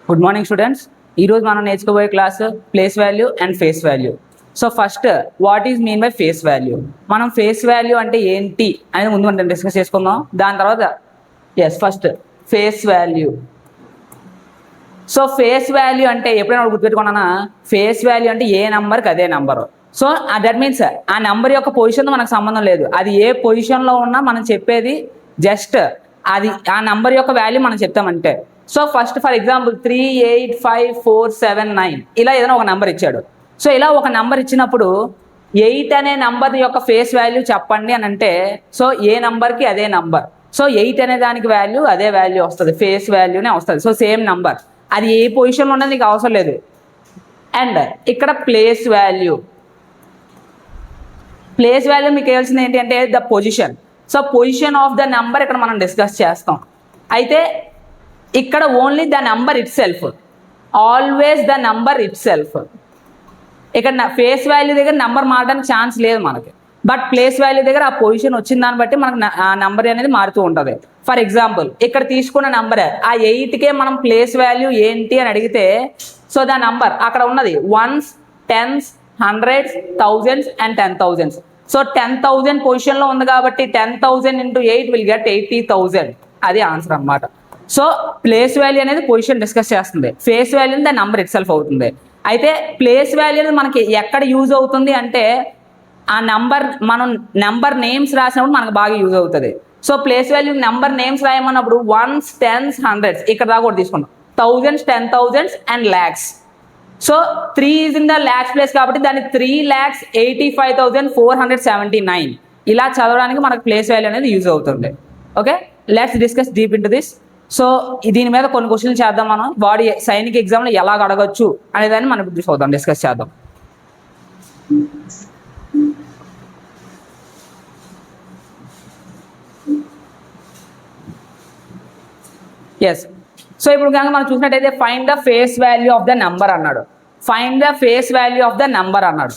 Good morning students. ఈరోజు మనం నేర్చుకోబోయే class place value and face value. So first what is mean by face value. మనం face value అంటే ఏంటి అనేది ముందు మనం డిస్కస్ చేసుకుందాం. దాని తర్వాత first face value. So face value అంటే ఎప్పుడైనా గుర్తుపెట్టుకున్నానా, ఫేస్ వాల్యూ అంటే ఏ నెంబర్కి అదే నెంబరు. సో దట్ మీన్స్ ఆ నెంబర్ యొక్క పొజిషన్తో మనకు సంబంధం లేదు. అది ఏ పొజిషన్లో ఉన్నా మనం చెప్పేది జస్ట్ అది ఆ నెంబర్ యొక్క వాల్యూ మనం చెప్తామంటే. సో ఫస్ట్ ఫర్ ఎగ్జాంపుల్ 3, 8, 5, 4, 7, 9 ఇలా ఏదైనా ఒక నెంబర్ ఇచ్చాడు. సో ఇలా ఒక నెంబర్ ఇచ్చినప్పుడు 8 అనే నెంబర్ యొక్క ఫేస్ వాల్యూ చెప్పండి అని అంటే, సో ఏ నెంబర్కి అదే నెంబర్. సో 8 అనే దానికి వాల్యూ అదే వాల్యూ వస్తుంది, ఫేస్ వాల్యూనే వస్తుంది. సో సేమ్ నెంబర్, అది ఏ పొజిషన్లో ఉన్నది నీకు అవసరం లేదు. అండ్ ఇక్కడ ప్లేస్ వాల్యూ. ప్లేస్ వాల్యూ మీకు కావాల్సింది ఏంటి అంటే the position. So position of the number ఇక్కడ మనం డిస్కస్ చేస్తాం. అయితే ఇక్కడ only the number it self, always the number it self. ఇక్కడ ఫేస్ వాల్యూ దగ్గర నెంబర్ మారడానికి ఛాన్స్ లేదు మనకి. బట్ ప్లేస్ వాల్యూ దగ్గర ఆ పొజిషన్ వచ్చిన దాన్ని బట్టి మనకు ఆ నెంబర్ అనేది మారుతూ ఉంటుంది. ఫర్ ఎగ్జాంపుల్ ఇక్కడ తీసుకున్న నెంబర్ ఆ 8కే మనం ప్లేస్ వాల్యూ ఏంటి అని అడిగితే, సో ద నెంబర్ అక్కడ ఉన్నది 1s, 10s, 100s, 1000s and 10,000s. So 10,000 పొజిషన్లో ఉంది కాబట్టి 10,000 into 8 విల్ గెట్ 80,000. అది ఆన్సర్ అన్నమాట. సో ప్లేస్ వాల్యూ అనేది పొజిషన్ డిస్కస్ చేస్తుంది, face value the number it self అవుతుంది. అయితే ప్లేస్ వాల్యూ అనేది మనకి ఎక్కడ యూజ్ అవుతుంది అంటే, ఆ నెంబర్ మనం నెంబర్ నేమ్స్ రాసినప్పుడు మనకు బాగా యూజ్ అవుతుంది. So place value number names రాయమన్నప్పుడు 1s, 10s, 100s ఇక్కడ దాకా కూడా తీసుకుంటాం, 1000s, 10,000s and lakhs. So 3 is in the lakhs place కాబట్టి దాన్ని 3,85,479 ఇలా చదవడానికి మనకు ప్లేస్ వాల్యూ అనేది యూజ్ అవుతుంది. Okay, let's discuss deep into this. So దీని మీద కొన్ని క్వశ్చన్లు చేద్దాం మనం. బాడీ సైనిక్ ఎగ్జామ్లో ఎలాగ అడగచ్చు అనేదాన్ని మనం ఇప్పుడు చూద్దాం, డిస్కస్ చేద్దాం. ఎస్, సో ఇప్పుడు కనుక మనం చూసినట్టయితే find the face value of the number అన్నాడు. Find the face value of the number అన్నాడు.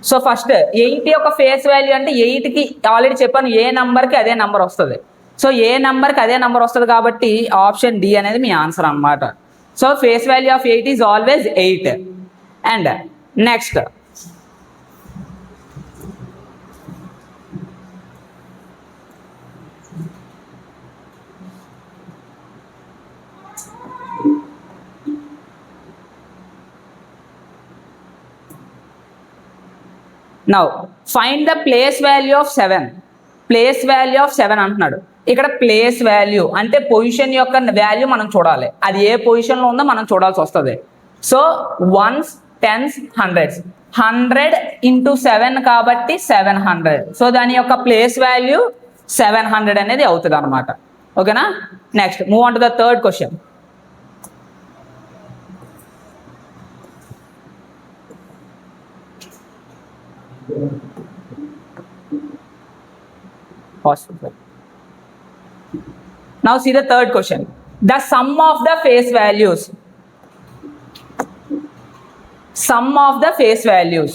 సో ఫస్ట్ 8 యొక్క ఫేస్ వాల్యూ అంటే 8కి ఆల్రెడీ చెప్పాను ఏ నెంబర్కి అదే నెంబర్ వస్తుంది. సో ఏ నెంబర్కి అదే నెంబర్ వస్తుంది కాబట్టి ఆప్షన్ డి అనేది మీ ఆన్సర్ అన్నమాట. So face value of 8 is always 8. And next now find the place value of 7. Place value of 7 అంటున్నాడు. ఇక్కడ ప్లేస్ వాల్యూ అంటే పొజిషన్ యొక్క వాల్యూ మనం చూడాలి, అది ఏ పొజిషన్లో ఉందో మనం చూడాల్సి వస్తుంది. So 1s, 10s, 100s 100 into 7 కాబట్టి 700. సో దాని యొక్క ప్లేస్ వాల్యూ 700 అనేది అవుతుంది అనమాట. ఓకేనా, next move on to the third question. Now see the third question. The sum of the face values. Sum of the face values.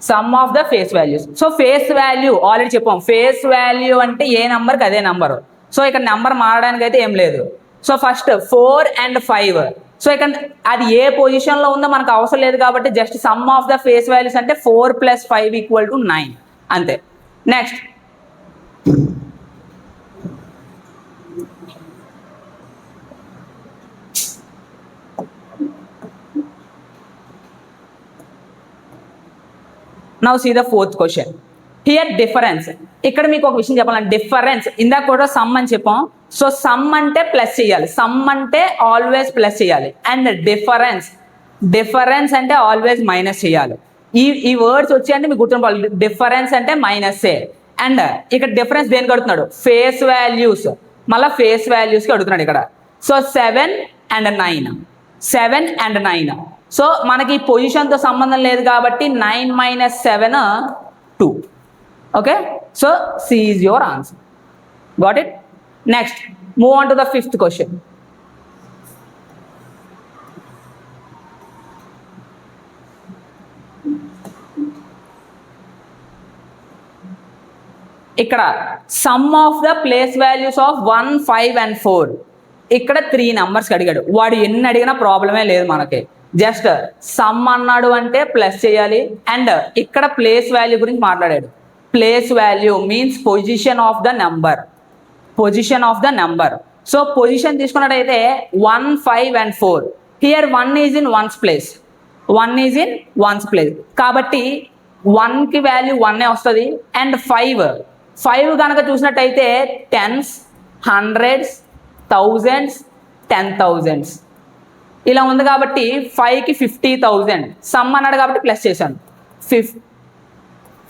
Sum of the face values. So face value already చెప్పాం, face value అంటే ఏ నెంబర్కి అదే number. So ఇక్కడ number మారడానికి అయితే ఏం లేదు. So first 4 and 5. సో ఇక్కడ అది ఏ పొజిషన్లో ఉందో మనకు అవసరం లేదు కాబట్టి just some of the face values అంటే 4 + 5 = 9 అంతే. Next now see the fourth question. Here difference. ఇక్కడ మీకు ఒక విషయం చెప్పాలంటే డిఫరెన్స్ ఇందాక కూడా సమ్ అని చెప్పాం. సో సమ్ అంటే ప్లస్ చేయాలి, సమ్ అంటే ఆల్వేస్ ప్లస్ చేయాలి. అండ్ డిఫరెన్స్ అంటే ఆల్వేస్ మైనస్ చేయాలి. ఈ వర్డ్స్ వచ్చి అంటే మీకు గుర్తుండాలి, డిఫరెన్స్ అంటే మైనస్ఏ. అండ్ ఇక్కడ డిఫరెన్స్ దేనికి అడుగుతున్నాడు, ఫేస్ వాల్యూస్. మళ్ళీ ఫేస్ వాల్యూస్కి అడుగుతున్నాడు ఇక్కడ. So 7 and 9. 7 and 9. సో మనకి పొజిషన్తో సంబంధం లేదు కాబట్టి 9 - 7 2. Okay, so C is your answer. Got it. Next move on to the fifth question. ఇక్కడ sum of the place values of 1, 5 and 4 ఇక్కడ 3 నెంబర్స్కి అడిగాడు. వాడు ఎన్ని అడిగినా ప్రాబ్లమే లేదు మనకి. జస్ట్ సమ్ అన్నాడు అంటే ప్లస్ చేయాలి. అండ్ ఇక్కడ ప్లేస్ వాల్యూ గురించి మాట్లాడాడు. Place value means position of the number. Position of the number. So position తీసుకున్నట్టయితే 1, 5 and 4. Here 1 is in ones place. 1 is in ones place కాబట్టి 1కి వాల్యూ 1 వస్తుంది. అండ్ 5 కనుక చూసినట్టయితే టెన్స్, హండ్రెడ్స్, థౌజండ్స్, 10,000s ఇలా ఉంది కాబట్టి 5కి 50,000. సమ్ అన్నాడు కాబట్టి ప్లస్ చేశాను.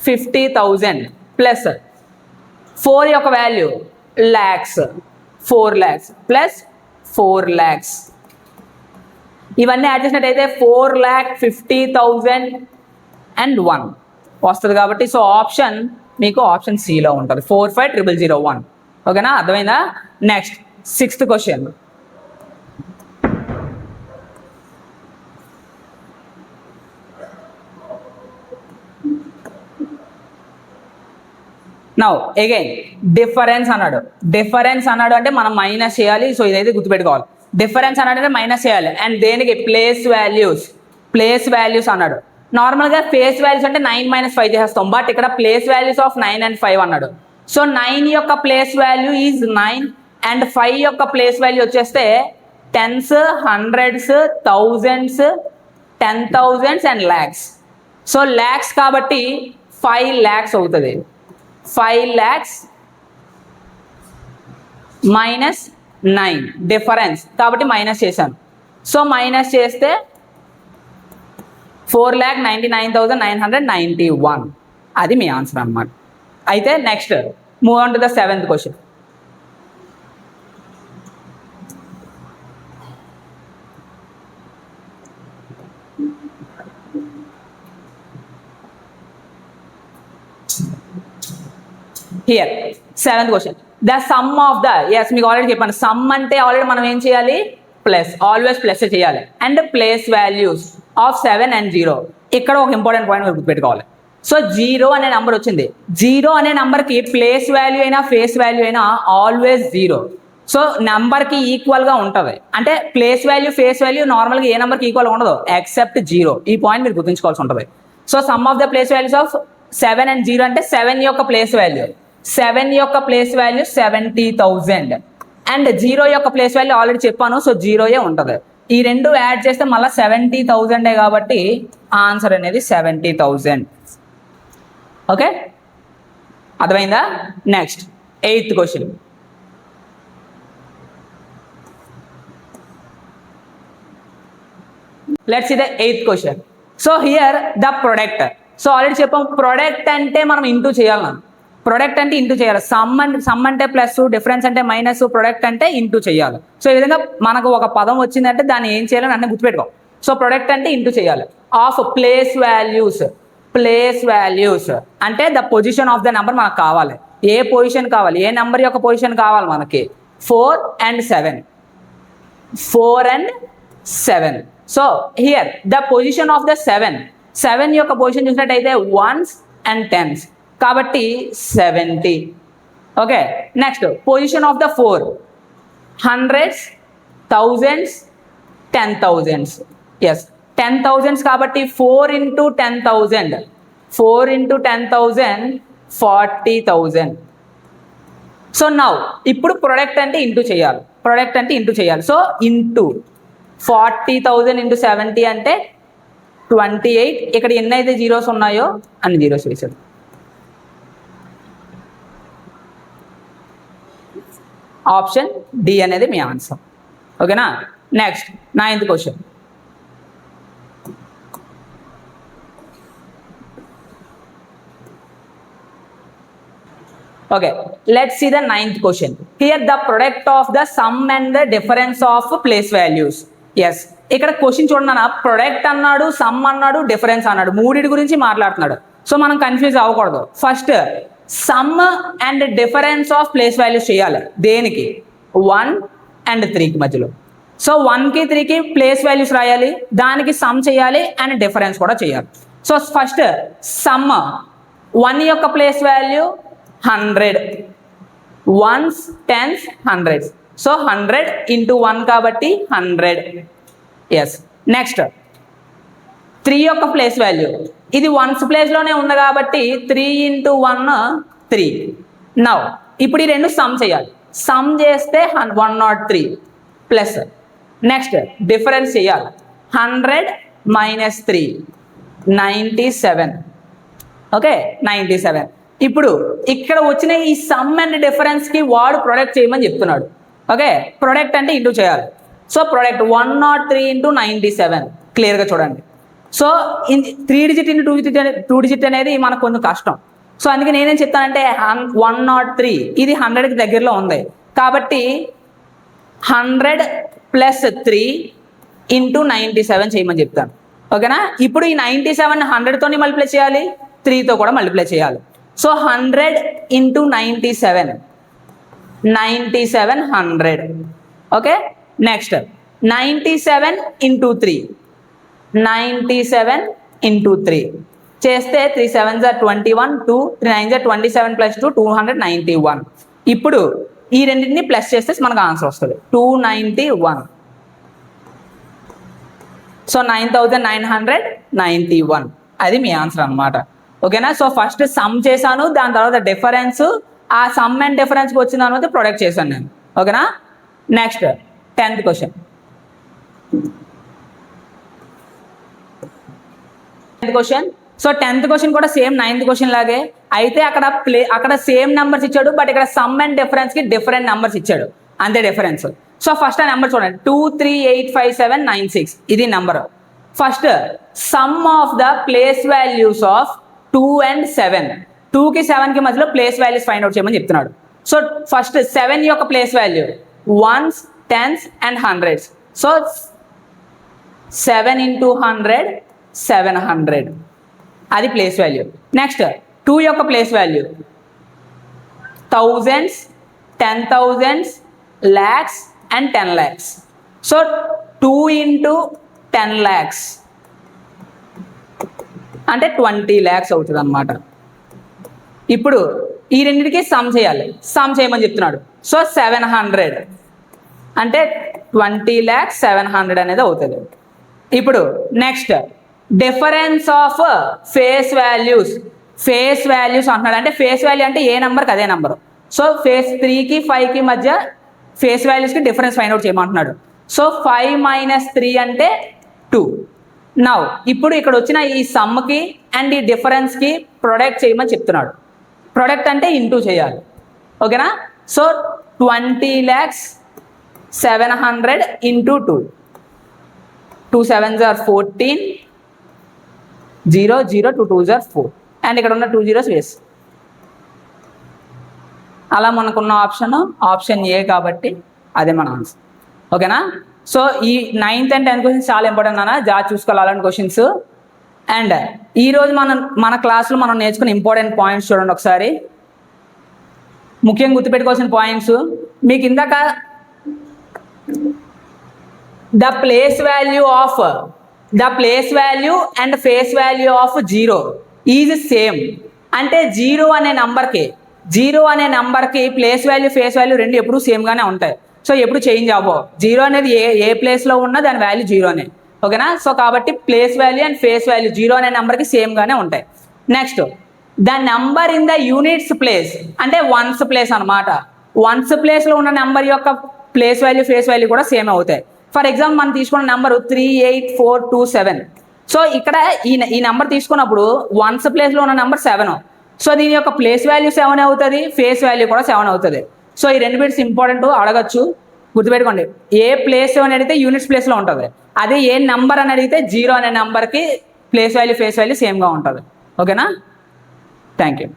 50,000 ప్లస్ 4 యొక్క value lakhs, 4 lakhs plus 4 lakhs. ఇవన్నీ యాడ్ చేసినట్టయితే 4,50,000 and 1 వస్తుంది కాబట్టి సో ఆప్షన్ మీకు ఆప్షన్ సిలో ఉంటుంది. 45,001. ఓకేనా, అర్థమైందా? Next 6th question. Now again difference అన్నాడు. డిఫరెన్స్ అన్నాడు అంటే మనం మైనస్ చేయాలి. సో ఇదైతే గుర్తుపెట్టుకోవాలి. డిఫరెన్స్ అన్నాడంటే మైనస్ చేయాలి. అండ్ దేనికి? Place values. ప్లేస్ వాల్యూస్ అన్నాడు. నార్మల్గా ఫేస్ వాల్యూస్ అంటే 9 - 5 చేస్తాం. బట్ ఇక్కడ ప్లేస్ వాల్యూస్ ఆఫ్ 9 and 5 అన్నాడు. సో 9 యొక్క ప్లేస్ వాల్యూ ఈజ్ 9 అండ్ 5 యొక్క ప్లేస్ వాల్యూ వచ్చేస్తే tens, hundreds, thousands, 10,000s and lakhs. So lakhs కాబట్టి 5 lakhs అవుతుంది. 5 lakhs మైనస్ 9 డిఫరెన్స్ కాబట్టి మైనస్ చేశాను. సో మైనస్ చేస్తే 4,99,991 అది మీ ఆన్సర్ అన్నమాట. అయితే next move on to the 7th question. Here 7th question. The sum of the, yes మీకు ఆల్రెడీ చెప్పాను. సమ్ అంటే ఆల్రెడీ మనం ఏం చేయాలి? ప్లస్, ఆల్వేస్ ప్లస్ చేయాలి. And place values of 7 and 0. ఇక్కడ ఒక ఇంపార్టెంట్ పాయింట్ మీరు గుర్తుపెట్టుకోవాలి. సో 0 అనే నెంబర్ వచ్చింది. 0 అనే నెంబర్కి ప్లేస్ వాల్యూ అయినా ఫేస్ వాల్యూ అయినా ఆల్వేస్ 0. సో నెంబర్కి ఈక్వల్గా ఉంటుంది. అంటే ప్లేస్ వాల్యూ ఫేస్ వాల్యూ నార్మల్గా ఏ నెంబర్కి ఈక్వల్గా ఉండదు ఎక్సెప్ట్ 0. ఈ పాయింట్ మీరు గుర్తుంచుకోవాల్సి ఉంటుంది. So some of the place values of 7 and 0 అంటే 7 యొక్క ప్లేస్ వాల్యూ 70,000 అండ్ 0 యొక్క ప్లేస్ వాల్యూ ఆల్రెడీ చెప్పాను. సో 0 ఉంటుంది. ఈ రెండు యాడ్ చేస్తే మళ్ళీ 70,000 కాబట్టి ఆన్సర్ అనేది 70,000. ఓకే, అర్థమైందా? Next 8th question. Let's see the 8th question. So here the product. So already చెప్పాం ప్రొడక్ట్ అంటే మనం ఇంటూ చేయాలి. ప్రొడక్ట్ అంటే ఇంటూ చేయాలి. సమ్ అంటే ప్లస్, డిఫరెన్స్ అంటే మైనస్, ప్రొడక్ట్ అంటే ఇంటూ చేయాలి. సో ఈ విధంగా మనకు ఒక పదం వచ్చిందంటే దాన్ని ఏం చేయాలని అన్నీ గుర్తుపెట్టుకో. సో ప్రొడక్ట్ అంటే ఇంటూ చేయాలి. Of place values. Place values అంటే the position of the number మనకు కావాలి. ఏ పొజిషన్ కావాలి? ఏ నెంబర్ యొక్క పొజిషన్ కావాలి మనకి? 4 and 7. 4 and 7. So here the position of the 7 యొక్క పొజిషన్ చూసినట్టయితే 1s and 10s కాబట్టి 70. Okay, next position of the 4 hundreds, thousands, 10,000s. Yes 10,000s కాబట్టి 4 into 10,000 4 into 10,000 40,000. సో నౌ ఇప్పుడు ప్రొడక్ట్ అంటే ఇంటూ చేయాలి. ప్రొడక్ట్ అంటే ఇంటూ చేయాలి. సో ఇంటూ 40,000 into 70 అంటే 28. ఇక్కడ ఎన్ని అయితే జీరోస్ ఉన్నాయో అన్ని జీరోస్ వేసాడు. ఆప్షన్ డి అనేది మీ ఆన్సర్. ఓకేనా, next 9th question. Okay, let's see the 9th question. Here the product of the sum and the difference of place values. Yes, ఇక్కడ క్వశ్చన్ చూడండి అన్న, ప్రొడక్ట్ అన్నాడు, సమ్ అన్నాడు, డిఫరెన్స్ అన్నాడు, మూడింటి గురించి మాట్లాడుతున్నాడు. సో మనం కన్ఫ్యూజ్ అవ్వకూడదు. First some and difference of place values చేయాలి. దేనికి? 1 and 3కి మధ్యలో. సో 1కి 3కి ప్లేస్ వాల్యూస్ రాయాలి, దానికి సమ్ చేయాలి అండ్ డిఫరెన్స్ కూడా చేయాలి. సో ఫస్ట్ సమ్ 1 యొక్క place value 100 ones tens hundreds. So 100 into 1 కాబట్టి 100. ఎస్. నెక్స్ట్ 3 యొక్క ప్లేస్ వాల్యూ, ఇది వన్స్ ప్లేస్లోనే ఉంది కాబట్టి 3 into 1 3. నౌ ఇప్పుడు ఈ రెండు సమ్ చేయాలి. సమ్ చేస్తే 103 ప్లస్ నెక్స్ట్ డిఫరెన్స్ చేయాలి. 100 minus 3 97. ఓకే, 97. ఇప్పుడు ఇక్కడ వచ్చిన ఈ సమ్ అండ్ డిఫరెన్స్కి వాడు ప్రొడక్ట్ చేయమని చెప్తున్నాడు. ఓకే, ప్రొడక్ట్ అంటే ఇంటూ చేయాలి. సో ప్రొడక్ట్ 103 into 97 క్లియర్గా చూడండి. సో 3 digit into 2 digit అనేది మనకు కొంచెం కష్టం. సో అందుకే నేనేం చెప్తానంటే 103 ఇది 100కి దగ్గరలో ఉంది కాబట్టి 100 plus 3 into 97 చేయమని చెప్తాను. ఓకేనా? ఇప్పుడు ఈ 97 100తోని మల్టిప్లై చేయాలి, 3తో కూడా మల్టిప్లై చేయాలి. So 100 into 97 100. Okay, next 97 into 3 97 into 3 చేస్తే 3 7s are 21, 2 3 9s are 27 plus 2 291. ఇప్పుడు ఈ రెండింటిని ప్లస్ చేస్తే మనకు ఆన్సర్ వస్తుంది 291. సో 9991 అది మీ ఆన్సర్ అనమాట. ఓకేనా? సో ఫస్ట్ సమ్ చేశాను, దాని తర్వాత డిఫరెన్స్, ఆ సమ్ అండ్ డిఫరెన్స్కి వచ్చిన తర్వాత ప్రొడక్ట్ చేశాను నేను. ఓకేనా? Next 10th question. 10th question. So 10th question కూడా సేమ్ 9th క్వశ్చన్ లాగే, అయితే అక్కడ సేమ్ నెంబర్స్ ఇచ్చాడు, బట్ ఇక్కడ సమ్ అండ్ డిఫరెన్స్కి డిఫరెంట్ నెంబర్స్ ఇచ్చాడు, అంతే డిఫరెన్స్. సో ఫస్ట్ ఆ నెంబర్ చూడండి, 2385796 ఇది number. First some of the place values of 2 and 7, 2కి 7కి మధ్యలో ప్లేస్ వాల్యూస్ ఫైండ్ అవుట్ చేయమని చెప్తున్నాడు. సో ఫస్ట్ 7 యొక్క place value ones, tens and hundreds. So 7 into 100 700 అది ప్లేస్ వాల్యూ. నెక్స్ట్ 2 యొక్క place value thousands, 10,000s, lakhs and 10 lakhs. So 2 into 10 lakhs అంటే 20 lakhs అవుతుంది అన్నమాట. ఇప్పుడు ఈ రెండింటికి సమ్ చేయాలి, సమ్ చేయమని చెప్తున్నాడు. సో 700 అంటే 20 lakhs 700 అనేది అవుతుంది. ఇప్పుడు next difference of face values. Face values అంటున్నాడు, అంటే ఫేస్ వాల్యూ అంటే ఏ నెంబర్కి అదే నెంబర్. సో ఫేస్ 3కి 5కి మధ్య ఫేస్ వాల్యూస్కి డిఫరెన్స్ ఫైండ్ అవుట్ చేయమంటున్నాడు. సో 5 minus 3 అంటే 2. నౌ ఇప్పుడు ఇక్కడ వచ్చిన ఈ సమ్కి అండ్ ఈ డిఫరెన్స్కి ప్రొడక్ట్ చేయమని చెప్తున్నాడు. ప్రొడక్ట్ అంటే ఇంటూ చేయాలి. ఓకేనా? So 20 lakhs 700 into 2, 2 7s are 14, 0 0 2 2s are 4 and ఇక్కడ ఉన్న 2 zeros వేసి అలా మనకున్న ఆప్షన్ ఏ కాబట్టి అదే మన ఆన్సర్. ఓకేనా? సో ఈ 9th and 10th క్వశ్చన్స్ చాలా ఇంపార్టెంట్ అన్న, జాగ్రత్త చూసుకోవాలి అలాంటి క్వశ్చన్స్. అండ్ ఈరోజు మన క్లాస్లో మనం నేర్చుకున్న ఇంపార్టెంట్ పాయింట్స్ చూడండి ఒకసారి, ముఖ్యంగా గుర్తుపెట్టుకోవాల్సిన పాయింట్స్. మీకు ఇందాక the place value and face value of 0 is same. అంటే 0 అనే నెంబర్కి ప్లేస్ వాల్యూ ఫేస్ వాల్యూ రెండు ఎప్పుడు సేమ్గానే ఉంటాయి. సో ఎప్పుడు చేంజ్ అవ్వవు. 0 అనేది ఏ ప్లేస్లో ఉన్నా దాని వాల్యూ 0నే. ఓకేనా? సో కాబట్టి place value and face value 0 అనే నెంబర్కి సేమ్గానే ఉంటాయి. Next the number in the units place అంటే వన్స్ ప్లేస్ అనమాట. వన్స్ ప్లేస్లో ఉన్న నెంబర్ యొక్క ప్లేస్ వాల్యూ ఫేస్ వాల్యూ కూడా సేమ్ అవుతాయి. ఫర్ ఎగ్జాంపుల్ మనం తీసుకున్న నెంబర్ 38427. సో ఇక్కడ ఈ నెంబర్ తీసుకున్నప్పుడు వన్స్ ప్లేస్లో ఉన్న నెంబర్ 7. సో దీని యొక్క ప్లేస్ వాల్యూ 7 అవుతుంది, ఫేస్ వాల్యూ కూడా 7 అవుతుంది. సో ఈ రెండు బిట్స్ ఇంపార్టెంట్, అడగచ్చు, గుర్తుపెట్టుకోండి. ఏ ప్లేస్ అని అడిగితే యూనిట్స్ ప్లేస్లో ఉంటుంది, అదే ఏ నెంబర్ అని అడిగితే 0 అనే నెంబర్కి ప్లేస్ వాల్యూ ఫేస్ వాల్యూ సేమ్గా ఉంటుంది. ఓకేనా? Thank you.